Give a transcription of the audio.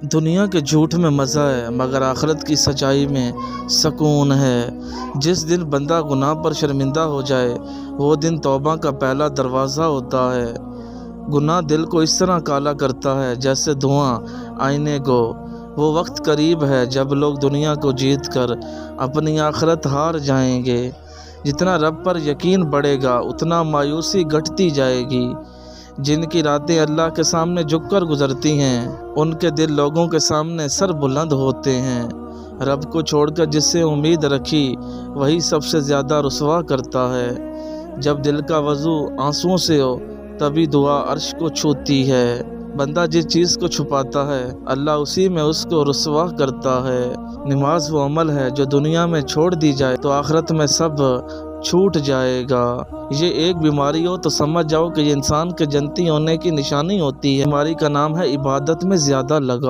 دنیا کے جھوٹ میں مزہ ہے مگر آخرت کی سچائی میں سکون ہے۔ جس دن بندہ گناہ پر شرمندہ ہو جائے وہ دن توبہ کا پہلا دروازہ ہوتا ہے۔ گناہ دل کو اس طرح کالا کرتا ہے جیسے دھواں آئینے کو۔ وہ وقت قریب ہے جب لوگ دنیا کو جیت کر اپنی آخرت ہار جائیں گے۔ جتنا رب پر یقین بڑھے گا اتنا مایوسی گھٹتی جائے گی۔ جن کی راتیں اللہ کے سامنے جھک کر گزرتی ہیں ان کے دل لوگوں کے سامنے سر بلند ہوتے ہیں۔ رب کو چھوڑ کر جس سے امید رکھی وہی سب سے زیادہ رسوا کرتا ہے۔ جب دل کا وضو آنسوؤں سے ہو تبھی دعا عرش کو چھوتی ہے۔ بندہ جس چیز کو چھپاتا ہے اللہ اسی میں اس کو رسوا کرتا ہے۔ نماز وہ عمل ہے جو دنیا میں چھوڑ دی جائے تو آخرت میں سب چھوٹ جائے گا۔ یہ ایک بیماری ہو تو سمجھ جاؤ کہ یہ انسان کے جنتی ہونے کی نشانی ہوتی ہے۔ بیماری کا نام ہے عبادت میں زیادہ لگا۔